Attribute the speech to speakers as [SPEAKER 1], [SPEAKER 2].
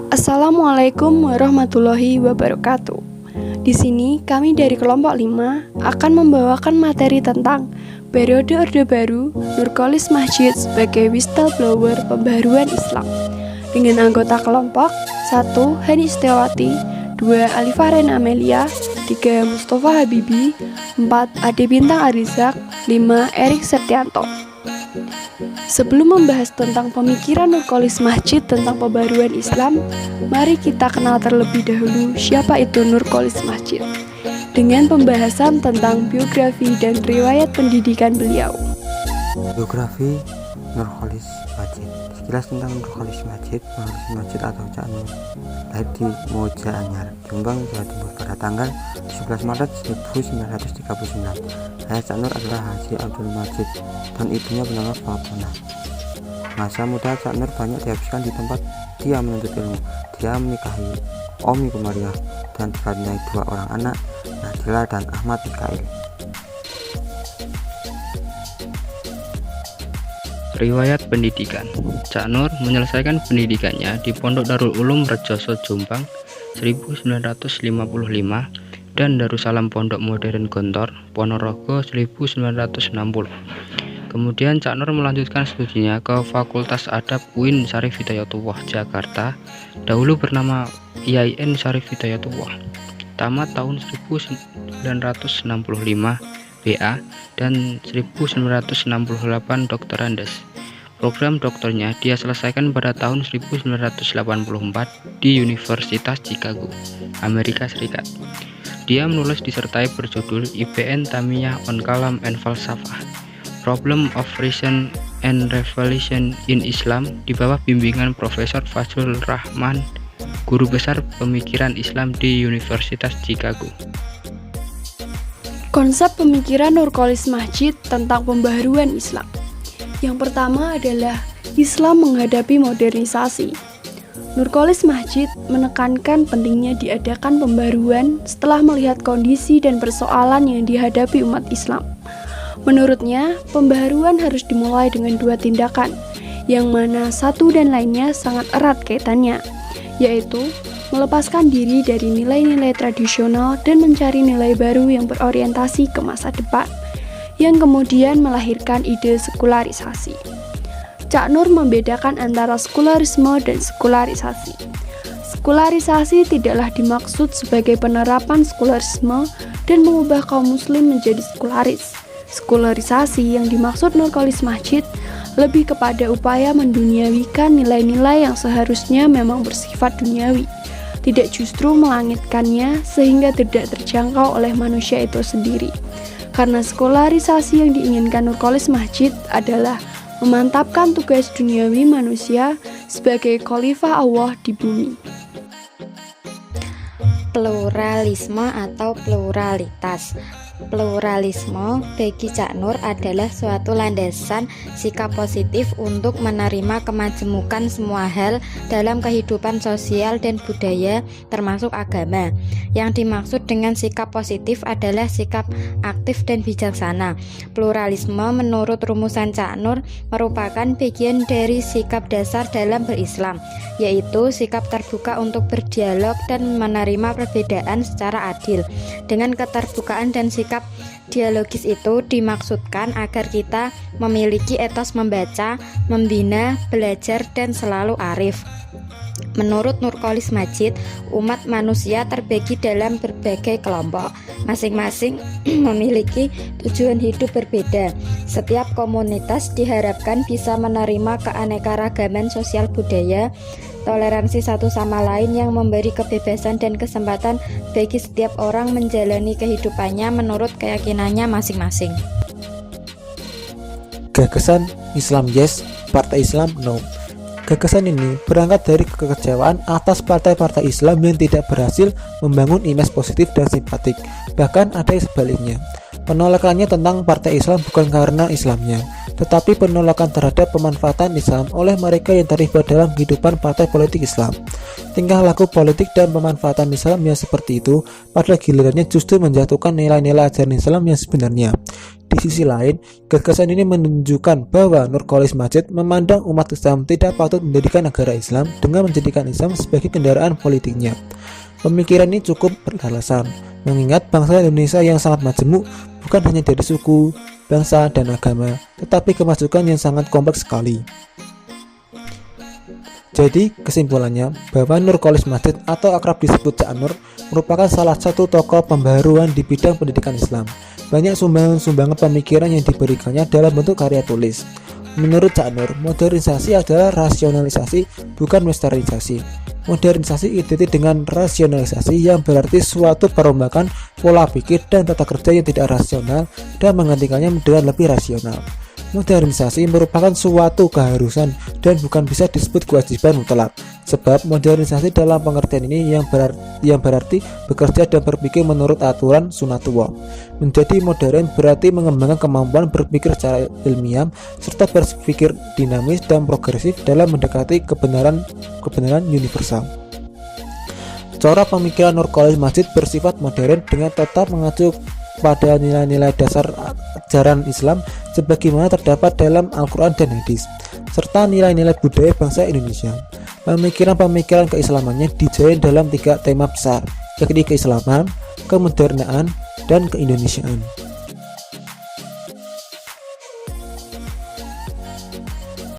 [SPEAKER 1] Assalamualaikum warahmatullahi wabarakatuh. Di sini kami dari kelompok 5 akan membawakan materi tentang periode Orde Baru Nurcholish Madjid sebagai whistleblower pembaharuan Islam dengan anggota kelompok 1. Hani Setiawati, 2. Alifah Amelia, 3. Mustafa Habibi, 4. Ade Bintang Arizak, 5. Erik Septianto. Sebelum membahas tentang pemikiran Nurcholish Madjid tentang pembaharuan Islam, mari kita kenal terlebih dahulu siapa itu Nurcholish Madjid dengan pembahasan tentang biografi dan riwayat pendidikan beliau.
[SPEAKER 2] Biografi Nurcholish Madjid. Sekilas tentang Nurcholish Madjid atau Cak Nur lahir di Moja Anyar, Jombang, Jawa Timur pada tanggal 17 Maret 1939. Ayah Cak Nur adalah Haji Abdul Madjid dan ibunya bernama Fapona. Masa muda Cak Nur banyak dihabiskan di tempat dia menuntut ilmu. Dia menikahi Omi Kumariah dan dikaruniai 2 orang anak, Nadila dan Ahmad Mikail.
[SPEAKER 3] Riwayat pendidikan. Cak Nur menyelesaikan pendidikannya di Pondok Darul Ulum Rejoso Jombang 1955 dan Darussalam Pondok Modern Gontor Ponorogo 1960. Kemudian Cak Nur melanjutkan studinya ke Fakultas Adab UIN Syarif Hidayatullah Jakarta, dahulu bernama IAIN Syarif Hidayatullah. Tamat tahun 1965 BA dan 1968 doktorandes. Program doktornya dia selesaikan pada tahun 1984 di Universitas Chicago, Amerika Serikat. Dia menulis disertai berjudul IBN Tamiyah on Kalam and Falsafah, Problem of Reason and Revelation in Islam di bawah bimbingan Profesor Fazlur Rahman, guru besar pemikiran Islam di Universitas Chicago.
[SPEAKER 1] Konsep pemikiran Nurcholish Madjid tentang pembaharuan Islam. Yang pertama adalah Islam menghadapi modernisasi. Nurcholish Madjid menekankan pentingnya diadakan pembaharuan setelah melihat kondisi dan persoalan yang dihadapi umat Islam. Menurutnya, pembaharuan harus dimulai dengan 2 tindakan, yang mana satu dan lainnya sangat erat kaitannya, yaitu melepaskan diri dari nilai-nilai tradisional dan mencari nilai baru yang berorientasi ke masa depan, yang kemudian melahirkan ide sekularisasi. Cak Nur membedakan antara sekularisme dan sekularisasi. Sekularisasi tidaklah dimaksud sebagai penerapan sekularisme dan mengubah kaum muslim menjadi sekularis. Sekularisasi yang dimaksud Nurcholish Madjid lebih kepada upaya menduniawikan nilai-nilai yang seharusnya memang bersifat duniawi, tidak justru melangitkannya sehingga tidak terjangkau oleh manusia itu sendiri. Karena sekularisasi yang diinginkan Nurcholish Madjid adalah memantapkan tugas duniawi manusia sebagai khalifah Allah di bumi.
[SPEAKER 4] Pluralisme atau pluralitas. Pluralisme bagi Cak Nur adalah suatu landasan sikap positif untuk menerima kemajemukan semua hal dalam kehidupan sosial dan budaya termasuk agama. Yang dimaksud dengan sikap positif adalah sikap aktif dan bijaksana. Pluralisme menurut rumusan Cak Nur merupakan bagian dari sikap dasar dalam berislam, yaitu sikap terbuka untuk berdialog dan menerima perbedaan secara adil. Dengan keterbukaan dan sikap dialogis itu dimaksudkan agar kita memiliki etos membaca, membina, belajar, dan selalu arif. Menurut Nurcholish Madjid, umat manusia terbagi dalam berbagai kelompok. Masing-masing memiliki tujuan hidup berbeda. Setiap komunitas diharapkan bisa menerima keanekaragaman sosial budaya, toleransi satu sama lain yang memberi kebebasan dan kesempatan bagi setiap orang menjalani kehidupannya menurut keyakinannya masing-masing.
[SPEAKER 5] Gagasan Islam yes, Partai Islam no. Gagasan ini berangkat dari kekecewaan atas partai-partai Islam yang tidak berhasil membangun image positif dan simpatik. Bahkan ada yang sebaliknya. Penolakannya tentang partai Islam bukan karena Islamnya, tetapi penolakan terhadap pemanfaatan Islam oleh mereka yang terlibat dalam kehidupan partai politik Islam. Tingkah laku politik dan pemanfaatan Islam yang seperti itu pada gilirannya justru menjatuhkan nilai-nilai ajaran Islam yang sebenarnya. Di sisi lain, gagasan ini menunjukkan bahwa Nurcholish Madjid memandang umat Islam tidak patut mendirikan negara Islam dengan menjadikan Islam sebagai kendaraan politiknya. Pemikiran ini cukup beralasan, mengingat bangsa Indonesia yang sangat majemuk bukan hanya dari suku, bangsa, dan agama, tetapi kemajukan yang sangat kompleks sekali. Jadi kesimpulannya bahwa Nurcholish Madjid atau akrab disebut Cak Nur merupakan salah satu tokoh pembaharuan di bidang pendidikan Islam. Banyak sumbangan pemikiran yang diberikannya dalam bentuk karya tulis. Menurut Cak Nur, modernisasi adalah rasionalisasi, bukan westernizasi. Modernisasi identik dengan rasionalisasi yang berarti suatu perombakan pola pikir dan tata kerja yang tidak rasional dan menggantikannya dengan lebih rasional. Modernisasi merupakan suatu keharusan dan bukan bisa disebut kewajiban mutlak, sebab modernisasi dalam pengertian ini yang berarti bekerja dan berpikir menurut aturan sunatullah. Menjadi modern berarti mengembangkan kemampuan berpikir secara ilmiah serta berpikir dinamis dan progresif dalam mendekati kebenaran universal. Cara pemikiran Nurcholish Madjid bersifat modern dengan tetap mengacu pada nilai-nilai dasar ajaran Islam sebagaimana terdapat dalam Al-Quran dan Hadis, serta nilai-nilai budaya bangsa Indonesia. Pemikiran-pemikiran keislamannya dijain dalam 3 tema besar, yakni keislaman, kemodernaan, dan keindonesiaan.